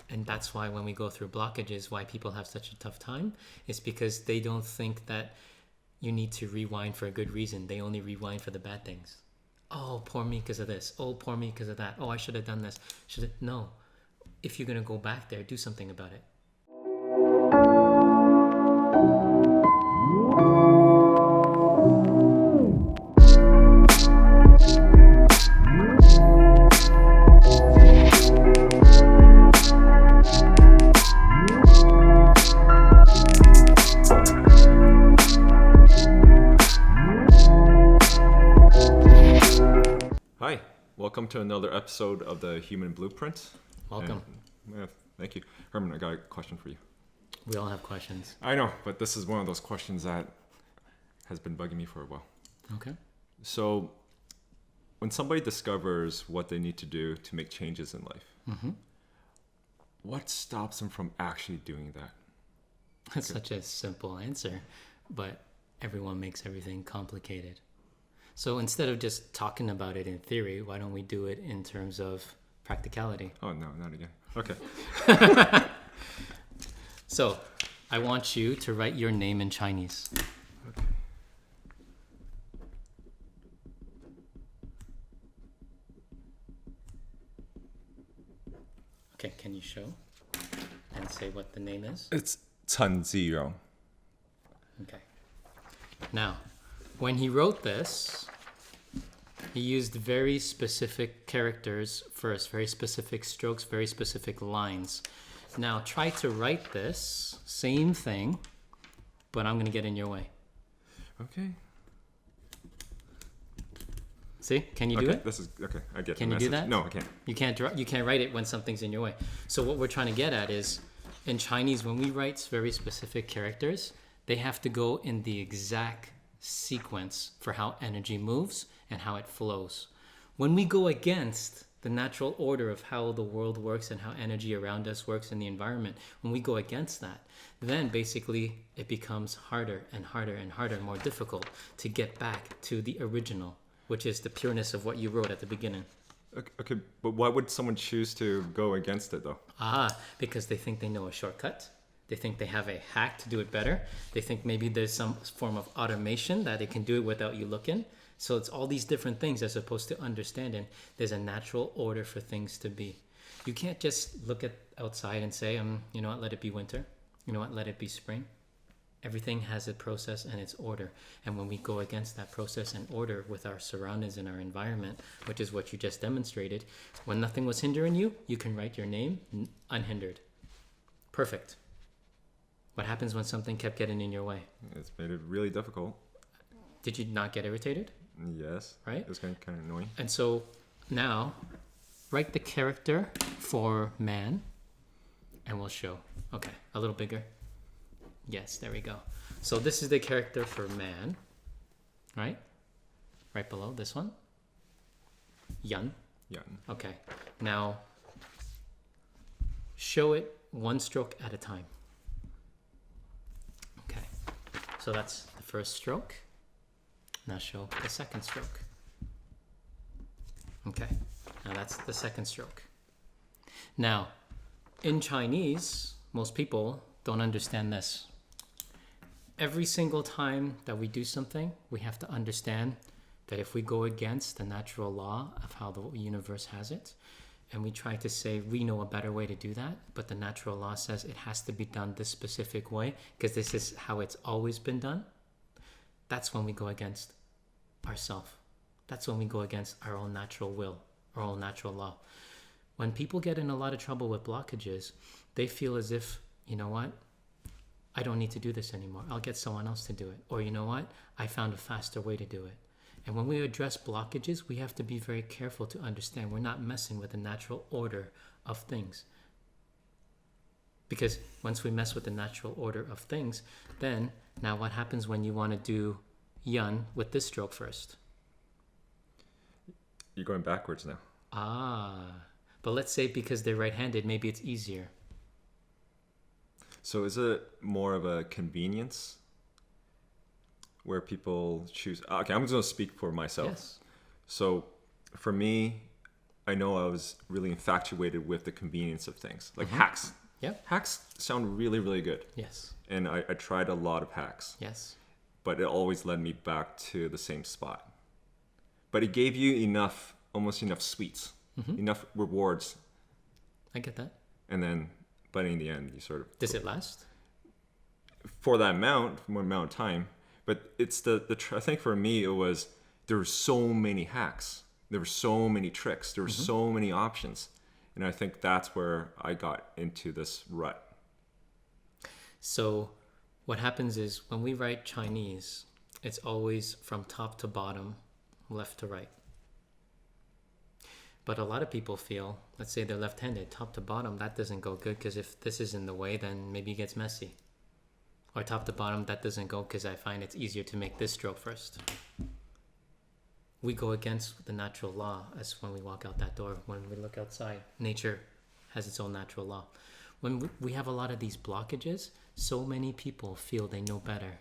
And that's why when we go through blockages, why people have such a tough time is because they don't think that you need to rewind for a good reason. They only rewind for the bad things. Oh, poor me because of this. Oh, poor me because of that. Oh, I should have done this. No. If you're going to go back there, do something about it. Hi, welcome to another episode of the Human Blueprint. Welcome. Thank you. Herman, I got a question for you. We all have questions. I know, but this is one of those questions that has been bugging me for a while. Okay. So, when somebody discovers what they need to do to make changes in life, what stops them from actually doing that? That's such a simple answer, but everyone makes everything complicated. So instead of just talking about it in theory, why don't we do it in terms of practicality? Oh, no, not again. Okay. So I want you to write your name in Chinese. Okay. Okay, can you show and say what the name is? It's Chen Ziyong. Okay. Now, when he wrote this, he used very specific characters first, very specific strokes, very specific lines. Now, try to write this same thing, but I'm going to get in your way. Okay. See? Can you do it? This is okay. I get. Can the you do message. that? No, I can't. You can't write it when something's in your way. So what we're trying to get at is, in Chinese, when we write very specific characters, they have to go in the exact sequence for how energy moves and how it flows. When we go against the natural order of how the world works and how energy around us works in the environment, when we go against that, then basically it becomes harder and harder and harder, more difficult to get back to the original, which is the pureness of what you wrote at the beginning. Okay, but why would someone choose to go against it though? Because they think they know a shortcut. They think they have a hack to do it better. They think maybe there's some form of automation that they can do it without you looking. So it's all these different things as opposed to understanding there's a natural order for things to be. You can't just look at outside and say, you know what, let it be winter. You know what, let it be spring. Everything has a process and its order. And when we go against that process and order with our surroundings and our environment, which is what you just demonstrated, when nothing was hindering you, you can write your name unhindered. Perfect. What happens when something kept getting in your way? It's made it really difficult. Did you not get irritated? Yes. Right? It's kind of annoying. And so now, write the character for man, and we'll show. Okay, a little bigger. Yes, there we go. So this is the character for man, right? Right below this one. Yan. Yeah. Okay. Now, show it one stroke at a time. Okay. So that's the first stroke. Now show the second stroke. Okay. Now that's the second stroke. Now, in Chinese, most people don't understand this. Every single time that we do something, we have to understand that if we go against the natural law of how the universe has it, and we try to say we know a better way to do that, but the natural law says it has to be done this specific way because this is how it's always been done, that's when we go against ourselves. That's when we go against our own natural will, our own natural law. When people get in a lot of trouble with blockages, they feel as if, you know what? I don't need to do this anymore. I'll get someone else to do it. Or you know what? I found a faster way to do it. And when we address blockages, we have to be very careful to understand we're not messing with the natural order of things. Because once we mess with the natural order of things, then now what happens when you want to do yan with this stroke first? You're going backwards now. But let's say because they're right-handed, maybe it's easier. So is it more of a convenience where people choose? Okay, I'm just going to speak for myself. Yes. So for me, I know I was really infatuated with the convenience of things, like hacks. Yeah. Hacks sound really, really good. Yes. And I tried a lot of hacks, Yes. but it always led me back to the same spot. But it gave you almost enough sweets, enough rewards. I get that. And then, but in the end, you sort of... Does it last? For that amount of time. But it's I think for me, it was, there were so many hacks. There were so many tricks. There were so many options. And I think that's where I got into this rut. So what happens is when we write Chinese, it's always from top to bottom, left to right. But a lot of people feel, let's say they're left-handed, top to bottom, that doesn't go good because if this is in the way, then maybe it gets messy. Or top to bottom, that doesn't go because I find it's easier to make this stroke first. We go against the natural law as when we walk out that door, when we look outside. Nature has its own natural law. When we have a lot of these blockages, so many people feel they know better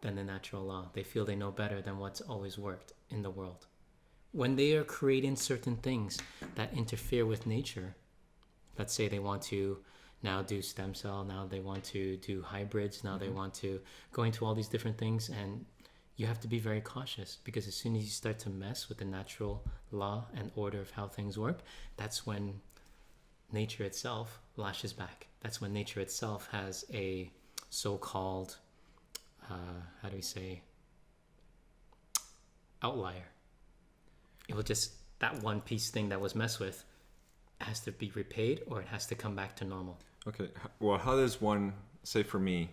than the natural law. They feel they know better than what's always worked in the world. When they are creating certain things that interfere with nature, let's say they want to now do stem cell, now they want to do hybrids, now they want to go into all these different things, and you have to be very cautious because as soon as you start to mess with the natural law and order of how things work, that's when nature itself lashes back. That's when nature itself has a so-called, how do we say, outlier. It will just, that one piece thing that was messed with has to be repaid or it has to come back to normal. Okay. Well, how does one, say for me,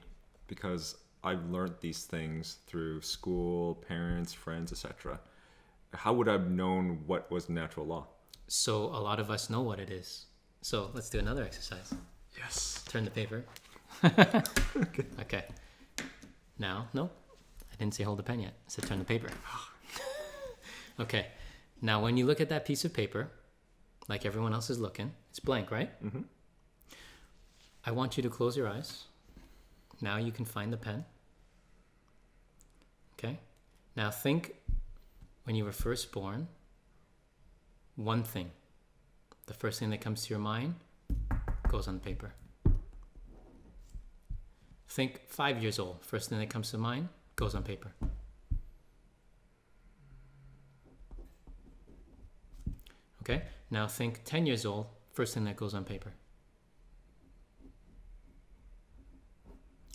because I've learned these things through school, parents, friends, etc. How would I have known what was natural law? So a lot of us know what it is. So let's do another exercise. Yes. Turn the paper. Okay. Now, no, I didn't say hold the pen yet. I said turn the paper. Okay. Now, when you look at that piece of paper, like everyone else is looking, it's blank, right? Mm-hmm. I want you to close your eyes. Now you can find the pen. Okay. Now think when you were first born, one thing. The first thing that comes to your mind goes on the paper. Think 5 years old. First thing that comes to mind goes on paper. Okay. Now think 10 years old. First thing that goes on paper.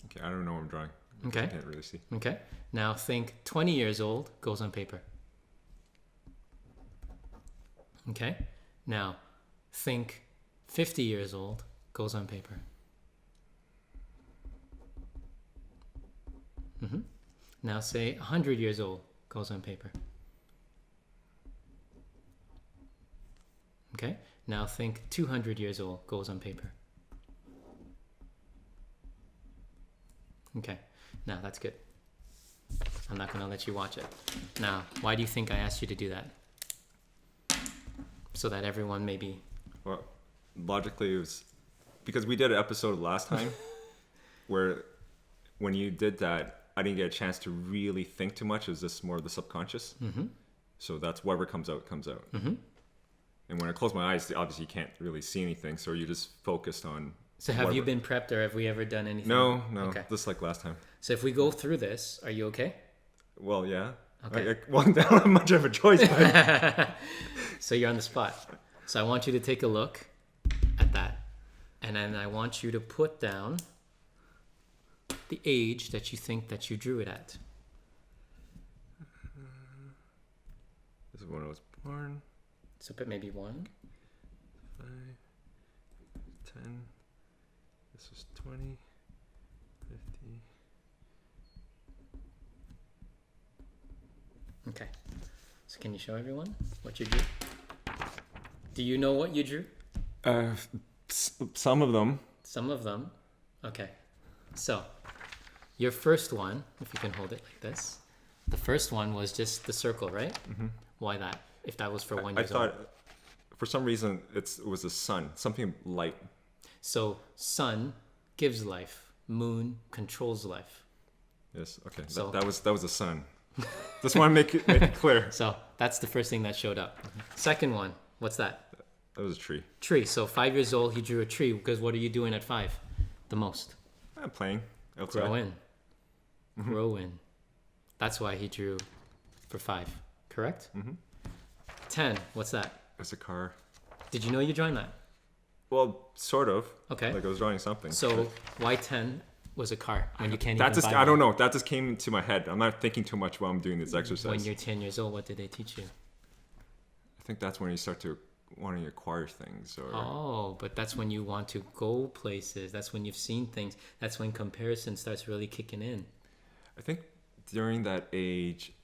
Okay, I don't know what I'm drawing. Okay. I can't really see. Okay. Now think 20 years old goes on paper. Okay. Now think 50 years old goes on paper. Now say 100 years old goes on paper. Okay. Now think 200 years old goes on paper. Okay. Now that's good. I'm not going to let you watch it. Now, why do you think I asked you to do that? So that everyone maybe... Well, logically it was... Because we did an episode last time where when you did that, I didn't get a chance to really think too much. It was just more of the subconscious. Mm-hmm. So that's whatever comes out, comes out. Mm-hmm. And when I close my eyes, obviously you can't really see anything. So you're just focused on... So have you been prepped or have we ever done anything? No. Okay. Just like last time. So if we go through this, are you okay? Well, yeah. Okay. I don't have much of a choice. But... So you're on the spot. So I want you to take a look at that. And then I want you to put down the age that you think that you drew it at. This is when I was born. So put maybe 1. 5, 10. This was 20, 50. Okay. So can you show everyone what you drew? Do you know what you drew? Some of them. Some of them. Okay. So your first one, if you can hold it like this, the first one was just the circle, right? Mm-hmm. Why that? If that was for 1 year old. I thought, for some reason, it was the sun, something light. So sun gives life, moon controls life. Yes. Okay. So, that was the sun. Just want to make it clear. So that's the first thing that showed up. Second one What's that? That was a tree. Tree. So 5 years old, he drew a tree. Because what are you doing at 5? The most. I'm playing outside. Grow in. Grow in. That's why he drew for 5. Correct? 10. What's that? It's a car. Did you know you're drawing that? Well, sort of. Okay. Like I was drawing something. So why 10 was a car when you can't that even just buy I don't one? know. That just came into my head. I'm not thinking too much while I'm doing this exercise. When you're 10 years old, what did they teach you? I think that's when you start to wanting to acquire things. Or Oh, but that's when you want to go places. That's when you've seen things. That's when comparison starts really kicking in. I think during that age,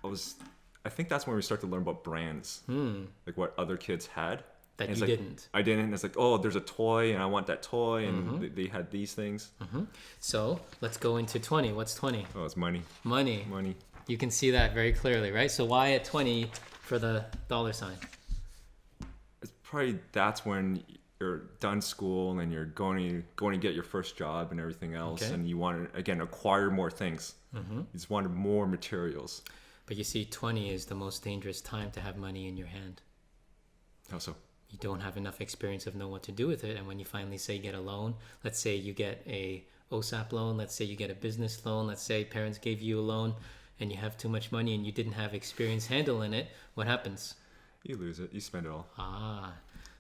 I think that's when we start to learn about brands, like what other kids had. That And you it's like, didn't. I didn't. It's like, oh, there's a toy, and I want that toy, and they had these things. So let's go into 20. What's 20? Oh, it's money. Money. Money. You can see that very clearly, right? So why at 20 for the dollar sign? It's probably that's when you're done school and you're going to get your first job and everything else, Okay. and you want to again acquire more things. You just wanted more materials. But you see, 20 is the most dangerous time to have money in your hand. How so? You don't have enough experience of know what to do with it. And when you finally say get a loan, let's say you get a OSAP loan, let's say you get a business loan, let's say parents gave you a loan and you have too much money and you didn't have experience handling it, what happens? You lose it. You spend it all.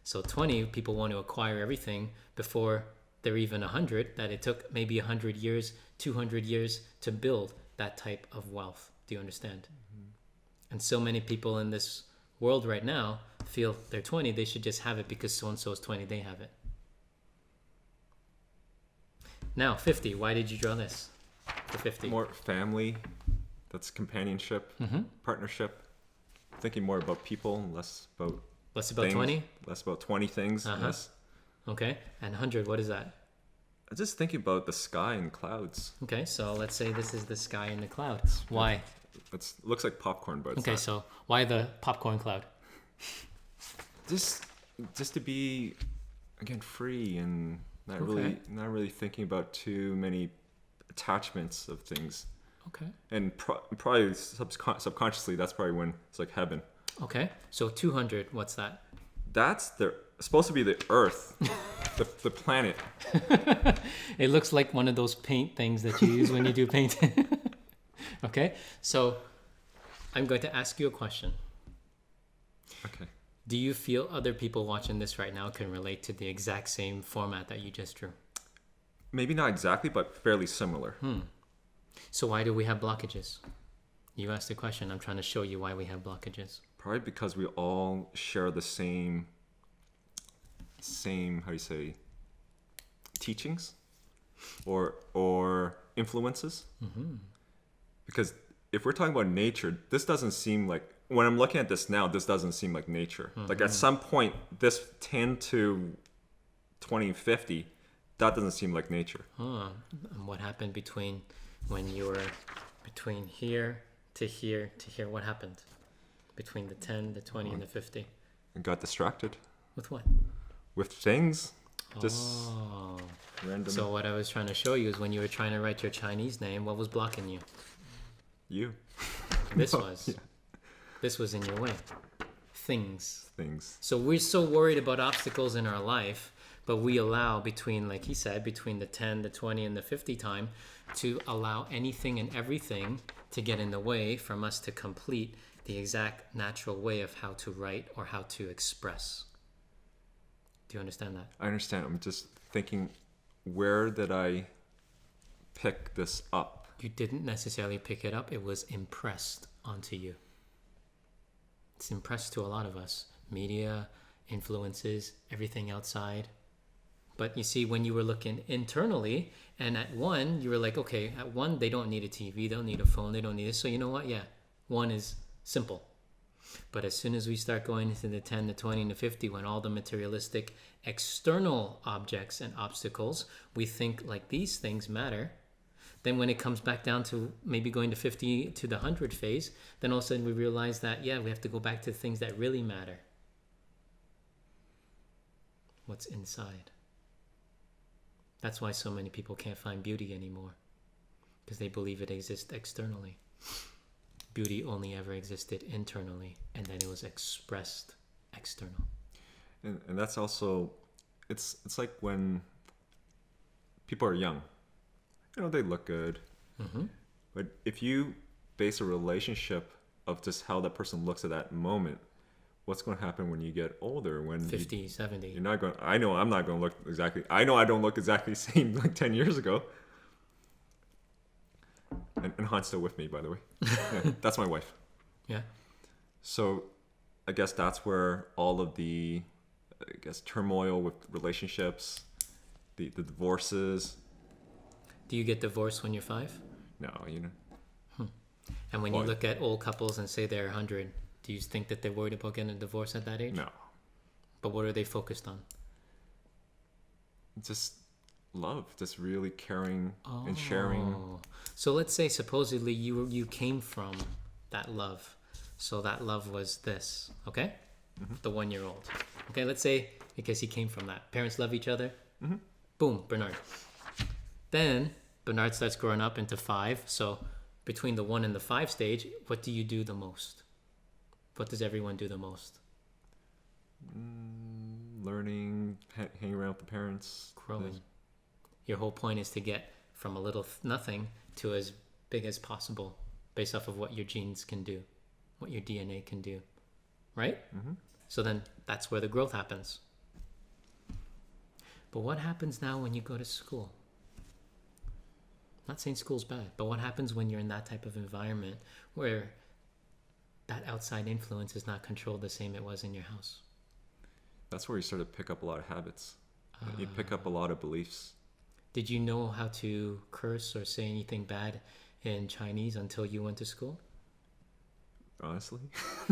So 20, people want to acquire everything before they're even 100, that it took maybe 100 years, 200 years to build that type of wealth. Do you understand? And so many people in this world right now feel they're 20, they should just have it because so-and-so is 20, they have it. Now, 50, why did you draw this for 50? More family. That's companionship, partnership. Thinking more about people, less about Less about things, 20? less about 20 things. Less. Okay, and 100, what is that? I'm just thinking about the sky and clouds. Okay, so let's say this is the sky and the clouds. Why? It looks like popcorn, but it's Okay, not. so why the popcorn cloud? Just to be again free and not really thinking about too many attachments of things. Okay. And probably subconsciously, that's probably when it's like heaven. Okay, so 200, what's that? That's supposed to be the Earth, the planet. It looks like one of those paint things that you use when you do painting. Okay, so I'm going to ask you a question. Okay. Do you feel other people watching this right now can relate to the exact same format that you just drew? Maybe not exactly, but fairly similar. So why do we have blockages? You asked the question. I'm trying to show you why we have blockages. Probably because we all share the same how do you say, teachings or influences. Because if we're talking about nature, this doesn't seem like, when I'm looking at this now, this doesn't seem like nature. Like at some point, this 10 to 2050, that doesn't seem like nature. And what happened between when you were between here to here to here? What happened between the 10, the 20, and the 50? I got distracted With what? with things. Just random. So what I was trying to show you is when you were trying to write your Chinese name, what was blocking you? You. This No, was. yeah. This was in your way. Things. Things. So we're so worried about obstacles in our life, but we allow between, like he said, between the 10, the 20, and the 50 time to allow anything and everything to get in the way from us to complete the exact natural way of how to write or how to express. Do you understand that? I understand. I'm just thinking, where did I pick this up? You didn't necessarily pick it up. It was impressed onto you. It's impressed to a lot of us. Media, influences, everything outside. But you see, when you were looking internally, and at 1, you were like, okay, at 1, they don't need a TV, they don't need a phone, they don't need this. So you know what? Yeah, 1 is simple. But as soon as we start going into the 10, the 20, and the 50, when all the materialistic external objects and obstacles, we think like these things matter. Then when it comes back down to maybe going to 50 to the 100 phase, then all of a sudden we realize that, yeah, we have to go back to things that really matter. What's inside. That's why so many people can't find beauty anymore, because they believe it exists externally. Beauty only ever existed internally, and then it was expressed external. And that's also, it's like when people are young, they look good. But if you base a relationship of just how that person looks at that moment, what's going to happen when you get older? When 50, 70. You're not going. I know I'm not going to look exactly. I know I don't look exactly the same like 10 years ago. And Han's still with me, by the way. Yeah, that's my wife. Yeah. So, I guess that's where all of the, turmoil with relationships, the divorces. Do you get divorced when you're 5? No, And when you look at old couples and say they're 100, do you think that they're worried about getting a divorce at that age? No. But what are they focused on? Just love, just really caring and sharing. So let's say supposedly you came from that love. So that love was this, okay? The 1-year-old. Okay, let's say because he came from that. Parents love each other. Boom, Bernard. Then Bernard starts growing up into 5. So between the 1 and the 5 stage, what do you do the most? What does everyone do the most? Learning, hanging around with the parents. Growing. Your whole point is to get from a little nothing to as big as possible based off of what your genes can do, what your DNA can do, right? So then that's where the growth happens. But what happens now when you go to school? Not saying school's bad, but what happens when you're in that type of environment where that outside influence is not controlled the same it was in your house? That's where you start to pick up a lot of habits. You pick up a lot of beliefs. Did you know how to curse or say anything bad in Chinese until you went to school? Honestly?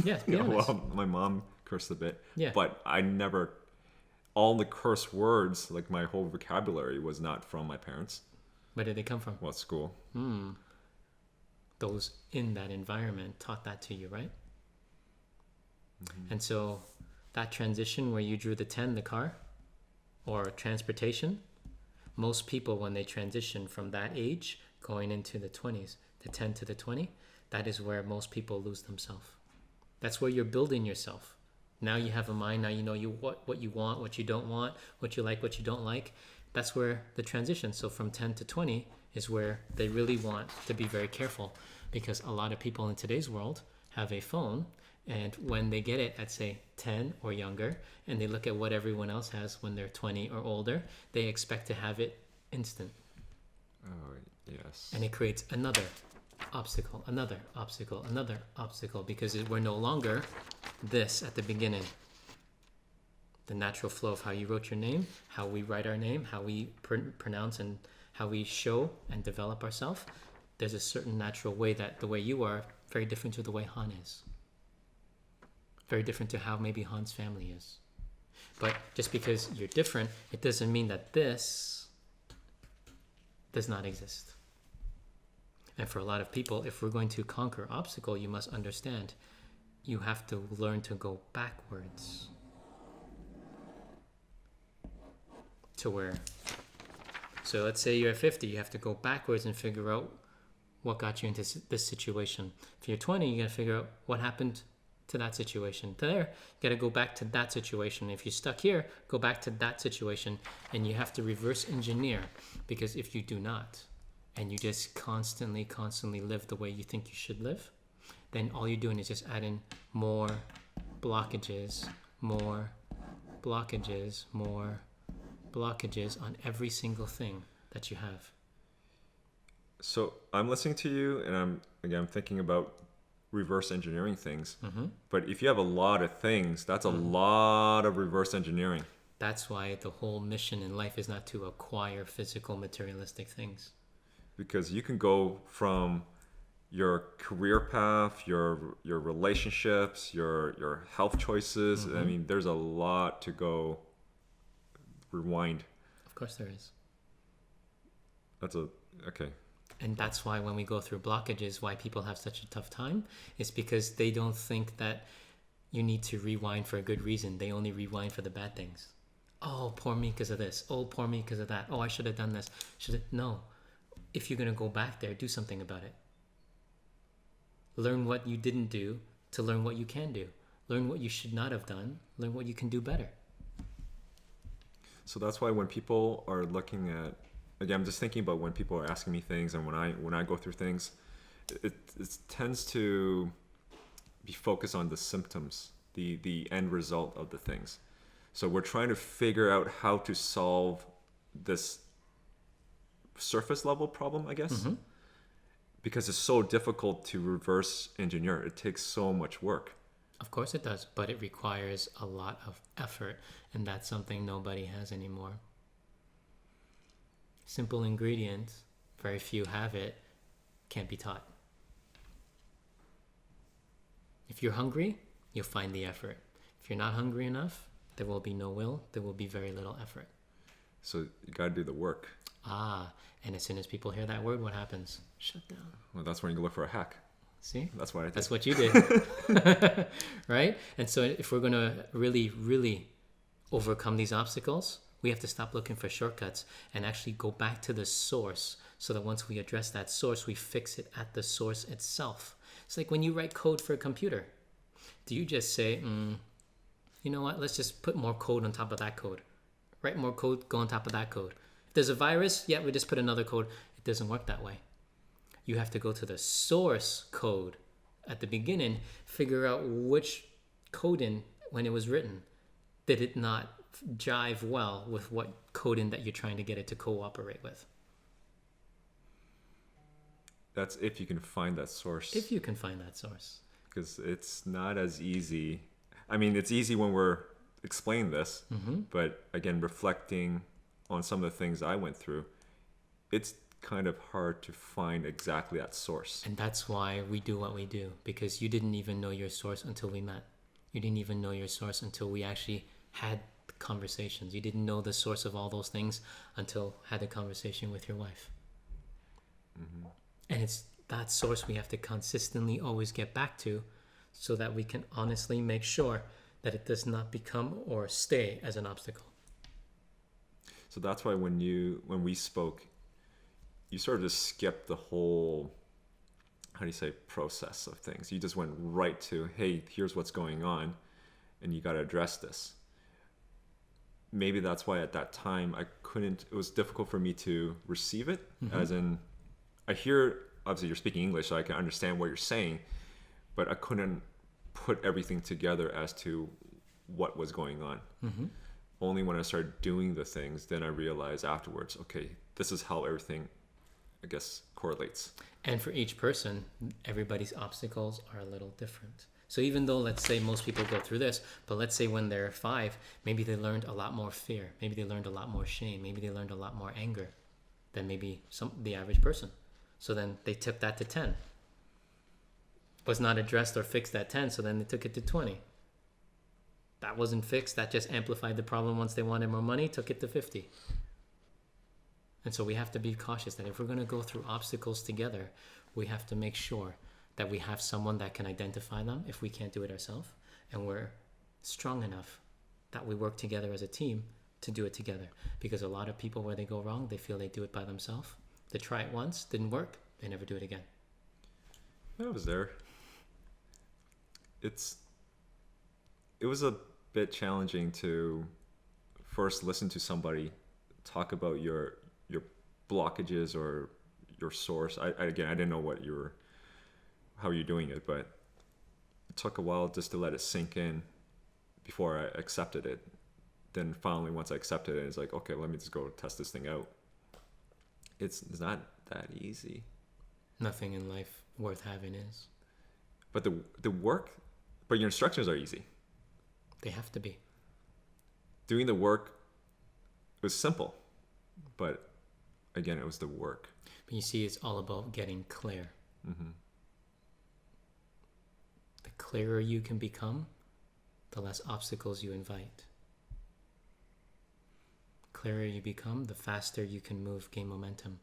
Yeah, be honest. Well, my mom cursed a bit. Yeah. But I never... All the curse words, like my whole vocabulary, was not from my parents. Where did they come from? Well, at school. Those in that environment taught that to you, right? And so that transition where you drew the 10, the car, or transportation, most people when they transition from that age going into the 20s, the 10 to the 20, that is where most people lose themselves. That's where you're building yourself. Now you have a mind, now you know what you want, what you don't want, what you like, what you don't like. That's where the transition. So from 10 to 20 is where they really want to be very careful, because a lot of people in today's world have a phone, and when they get it at say 10 or younger, and they look at what everyone else has when they're 20 or older, they expect to have it instant. Oh, yes. And it creates another obstacle, another obstacle, another obstacle, because we're no longer this at the beginning. The natural flow of how you wrote your name, how we write our name, how we pronounce and how we show and develop ourselves. There's a certain natural way that the way you are, very different to the way Han is. Very different to how maybe Han's family is. But just because you're different, it doesn't mean that this does not exist. And for a lot of people, if we're going to conquer obstacle, you must understand you have to learn to go backwards. To where? So let's say you're at 50, you have to go backwards and figure out what got you into this situation. If you're 20, you got to figure out what happened to that situation. To there, you got to go back to that situation. If you're stuck here, go back to that situation. And you have to reverse engineer, because if you do not, and you just constantly live the way you think you should live, then all you're doing is just adding more blockages, more blockages, more blockages on every single thing that you have. So I'm listening to you, and I'm thinking about reverse engineering things. But if you have a lot of things, that's a lot of reverse engineering. That's why the whole mission in life is not to acquire physical materialistic things. Because you can go from your career path, your relationships, your health choices. I mean, there's a lot to go rewind. Of course there is. Okay. And that's why when we go through blockages, why people have such a tough time is because they don't think that you need to rewind for a good reason. They only rewind for the bad things. Oh, poor me because of this. Oh, poor me because of that. Oh, I should have done this. No. If you're going to go back there, do something about it. Learn what you didn't do to learn what you can do. Learn what you should not have done. Learn what you can do better. So that's why when people are looking at, again, I'm just thinking about when people are asking me things, and when I go through things, it tends to be focused on the symptoms, the end result of the things. So we're trying to figure out how to solve this surface level problem, I guess, because it's so difficult to reverse engineer. It takes so much work. Of course it does, but it requires a lot of effort, and that's something nobody has anymore. Simple ingredients, very few have it, can't be taught. If you're hungry, you'll find the effort. If you're not hungry enough, there will be no will, there will be very little effort. So you got to do the work. And as soon as people hear that word, what happens? Shut down. Well, that's when you go look for a hack. See? That's what I did. That's what you did. Right? And so if we're going to really, really overcome these obstacles, we have to stop looking for shortcuts and actually go back to the source, so that once we address that source, we fix it at the source itself. It's like when you write code for a computer. Do you just say, you know what, let's just put more code on top of that code. Write more code, go on top of that code. If there's a virus, we just put another code. It doesn't work that way. You have to go to the source code at the beginning, figure out which coding, when it was written, did it not jive well with what coding that you're trying to get it to cooperate with. That's if you can find that source. If you can find that source. Because it's not as easy. I mean, it's easy when we're explaining this, but again, reflecting on some of the things I went through, it's kind of hard to find exactly that source. And that's why we do what we do, because you didn't even know your source until we met. You didn't even know your source until we actually had conversations. You didn't know the source of all those things until had a conversation with your wife. And it's that source we have to consistently always get back to, so that we can honestly make sure that it does not become or stay as an obstacle. So that's why when we spoke, you sort of just skipped the whole, how do you say, process of things. You just went right to, hey, here's what's going on, and you got to address this. Maybe that's why at that time it was difficult for me to receive it, as in, I hear, obviously you're speaking English, so I can understand what you're saying, but I couldn't put everything together as to what was going on. Only when I started doing the things, then I realized afterwards, okay, this is how everything, I guess, correlates. And for each person, everybody's obstacles are a little different. So even though, let's say most people go through this, but let's say when they're 5, maybe they learned a lot more fear. Maybe they learned a lot more shame. Maybe they learned a lot more anger than maybe the average person. So then they took that to 10. Was not addressed or fixed at 10, so then they took it to 20. That wasn't fixed. That just amplified the problem. Once they wanted more money, took it to 50. And so we have to be cautious that if we're going to go through obstacles together, we have to make sure that we have someone that can identify them if we can't do it ourselves, and we're strong enough that we work together as a team to do it together. Because a lot of people, where they go wrong, they feel they do it by themselves. They try it once, didn't work, they never do it again. I was there. It was a bit challenging to first listen to somebody talk about your blockages or your source. I didn't know how you're doing it, but it took a while just to let it sink in before I accepted it. Then finally, once I accepted it, it's like, okay, let me just go test this thing out. It's not that easy. Nothing in life worth having is. But the work, but your instructions are easy. They have to be. Doing the work was simple, but again, it was the work. But you see, it's all about getting clear. The clearer you can become, the less obstacles you invite. The clearer you become, the faster you can move, gain momentum.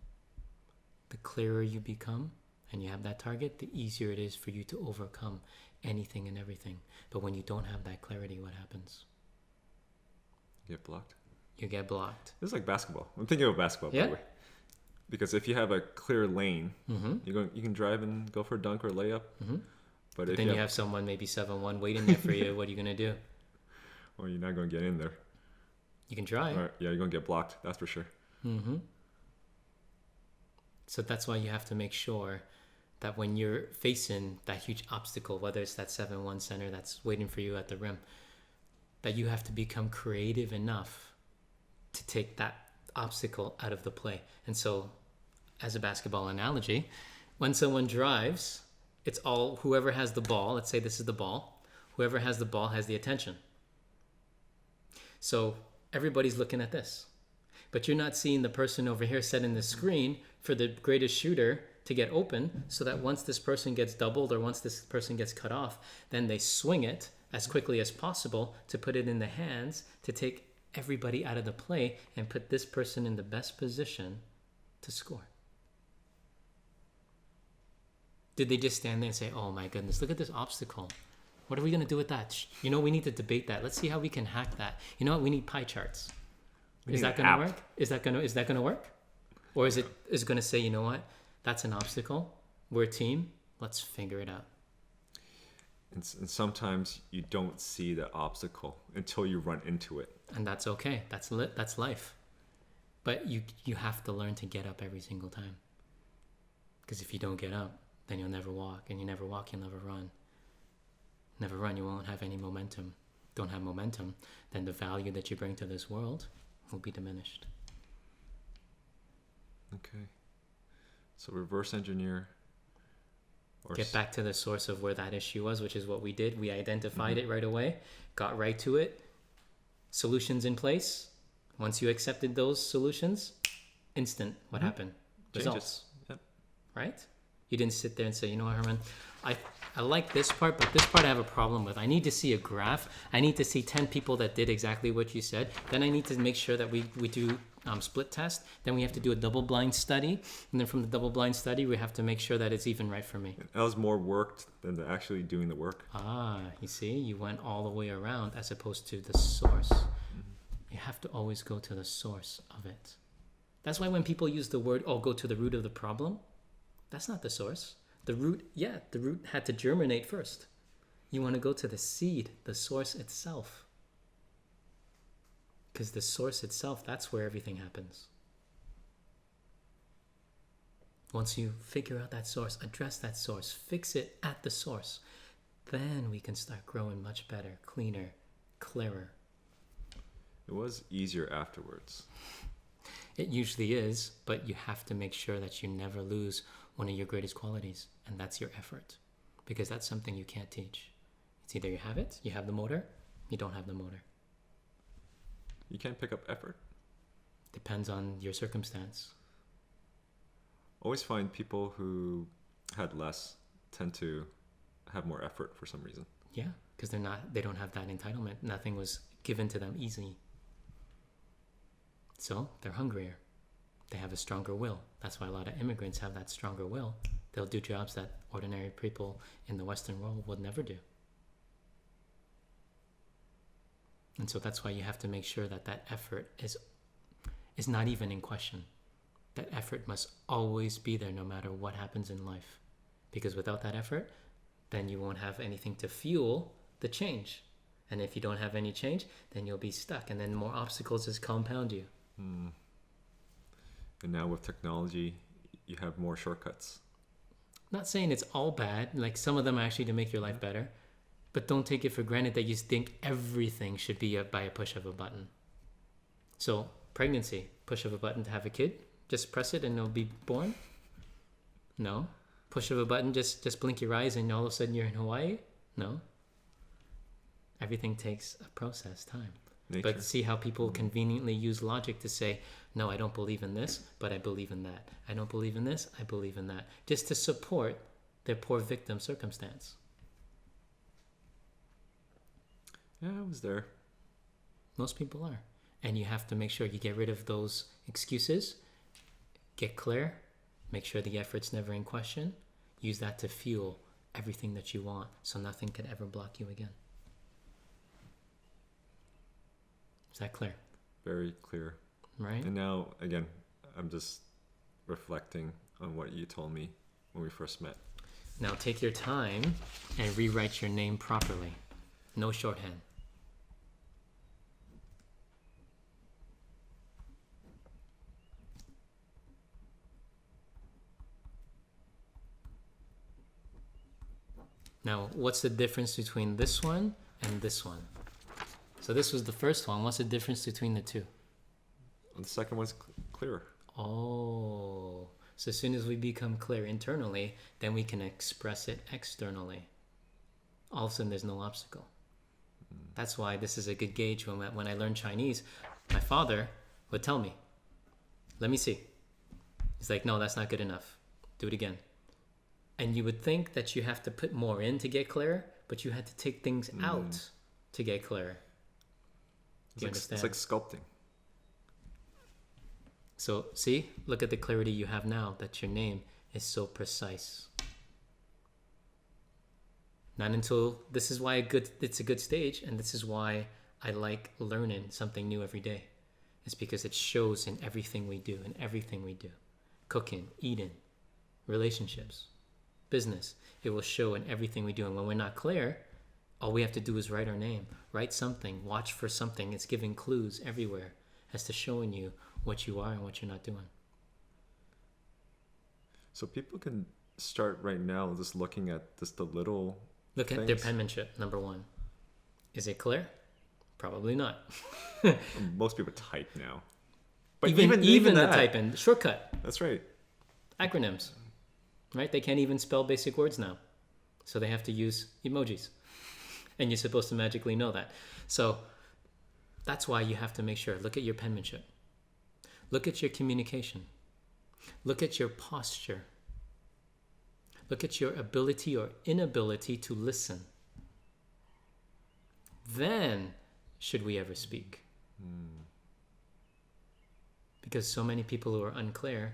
The clearer you become, and you have that target, the easier it is for you to overcome anything and everything. But when you don't have that clarity, what happens? You get blocked. You get blocked. It's like basketball. I'm thinking of basketball, by the way. Because if you have a clear lane, you can drive and go for a dunk or a layup. But Then you have someone maybe 7-1 waiting there for you. What are you going to do? Well, you're not going to get in there. You can try. Yeah, you're going to get blocked. That's for sure. Mm-hmm. So that's why you have to make sure that when you're facing that huge obstacle, whether it's that 7-1 center that's waiting for you at the rim, that you have to become creative enough to take that obstacle out of the play. And so, as a basketball analogy, when someone drives, it's all whoever has the ball. Let's say this is the ball. Whoever has the ball has the attention. So everybody's looking at this, but you're not seeing the person over here setting the screen for the greatest shooter to get open, so that once this person gets doubled or once this person gets cut off, then they swing it as quickly as possible to put it in the hands to take everybody out of the play and put this person in the best position to score. Did they just stand there and say, oh my goodness, look at this obstacle. What are we going to do with that? You know, we need to debate that. Let's see how we can hack that. You know what? We need pie charts. Is that going to work? Is that going to work? Or is it going to say, you know what? That's an obstacle. We're a team. Let's figure it out. And sometimes you don't see the obstacle until you run into it. And that's okay. That's life. But you have to learn to get up every single time. Because if you don't get up, then you'll never walk. And you never walk, you'll never run. Never run, you won't have any momentum. Don't have momentum, then the value that you bring to this world will be diminished. Okay. So reverse engineer. Get back to the source of where that issue was, which is what we did. We identified it right away, got right to it. Solutions in place. Once you accepted those solutions, instant. What happened? Results. Yep. Right? You didn't sit there and say, you know what, Herman, I like this part, but this part I have a problem with. I need to see a graph. I need to see 10 people that did exactly what you said. Then I need to make sure that we do split test. Then we have to do a double blind study. And then from the double blind study, we have to make sure that it's even right for me. That was more work than actually doing the work. You see, you went all the way around as opposed to the source. You have to always go to the source of it. That's why when people use the word, go to the root of the problem, that's not the source. The root had to germinate first. You want to go to the seed, the source itself. Because the source itself, that's where everything happens. Once you figure out that source, address that source, fix it at the source, then we can start growing much better, cleaner, clearer. It was easier afterwards. It usually is, but you have to make sure that you never lose one of your greatest qualities, and that's your effort, because that's something you can't teach. It's either you have it, you have the motor, you don't have the motor. You can't pick up effort. Depends on your circumstance. Always find people who had less tend to have more effort for some reason. Yeah, because they don't have that entitlement. Nothing was given to them easy. So they're hungrier. They have a stronger will. That's why a lot of immigrants have that stronger will. They'll do jobs that ordinary people in the Western world would never do. And so that's why you have to make sure that that effort is not even in question. That effort must always be there no matter what happens in life. Because without that effort, then you won't have anything to fuel the change. And if you don't have any change, then you'll be stuck. And then more obstacles just compound you. And now with technology, you have more shortcuts. Not saying it's all bad. Like some of them are actually to make your life better. But don't take it for granted that you think everything should be by a push of a button. So pregnancy, push of a button to have a kid. Just press it and it'll be born? No. Push of a button, just blink your eyes and all of a sudden you're in Hawaii? No. Everything takes a process, time. Nature. But see how people conveniently use logic to say, no, I don't believe in this, but I believe in that. I don't believe in this, I believe in that. Just to support their poor victim circumstance. Yeah, I was there. Most people are. And you have to make sure you get rid of those excuses, get clear, make sure the effort's never in question, use that to fuel everything that you want so nothing can ever block you again. Is that clear? Very clear. Right? And now, again, I'm just reflecting on what you told me when we first met. Now take your time and rewrite your name properly. No shorthand. Now, what's the difference between this one and this one? So this was the first one. What's the difference between the two? The second one's clearer. Oh, so as soon as we become clear internally, then we can express it externally. All of a sudden, there's no obstacle. That's why this is a good gauge. When I learned Chinese, my father would tell me, let me see. He's like, no, that's not good enough. Do it again. And you would think that you have to put more in to get clear, but you had to take things out to get clear. Do you understand? It's like sculpting. So see, look at the clarity you have now that your name is so precise. Not until, this is why it's a good stage, and this is why I like learning something new every day. It's because it shows in everything we do, Cooking, eating, relationships, business. It will show in everything we do. And when we're not clear, all we have to do is write our name, write something, watch for something. It's giving clues everywhere as to showing you what you are and what you're not doing. So people can start right now just looking at just the little Look things. at their penmanship, number one. Is it clear? Probably not. Most people type now. But even the that, typing, shortcut, that's right. acronyms, right? They can't even spell basic words now. So they have to use emojis. And you're supposed to magically know that. So that's why you have to make sure. Look at your penmanship. Look at your communication. Look at your posture. Look at your ability or inability to listen. Then, should we ever speak? Because so many people who are unclear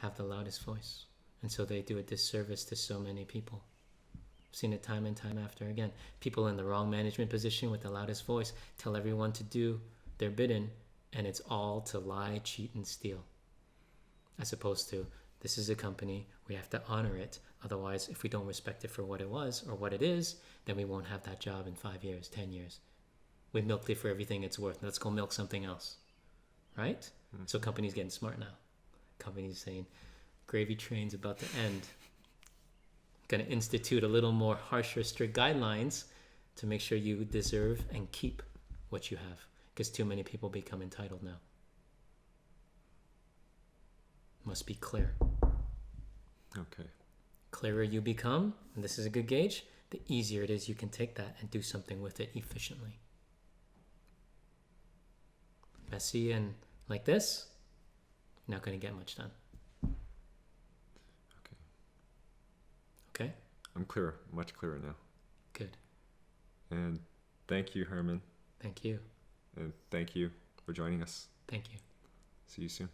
have the loudest voice. And so they do a disservice to so many people. I've seen it time and time after again. People in the wrong management position with the loudest voice tell everyone to do their bidding, and it's all to lie, cheat, and steal. As opposed to, this is a company, we have to honor it. Otherwise, if we don't respect it for what it was or what it is, then we won't have that job in 5 years, 10 years. We milked it for everything it's worth. Let's go milk something else. Right? So companies getting smart now. Companies saying, gravy train's about to end. Going to institute a little more harsher, strict guidelines to make sure you deserve and keep what you have. Because too many people become entitled now. Must be clear. Okay. Clearer you become, and this is a good gauge, the easier it is you can take that and do something with it efficiently. Messy and like this, you're not going to get much done. Okay. Okay? I'm clearer, much clearer now. Good. And thank you, Herman. Thank you. And thank you for joining us. Thank you. See you soon.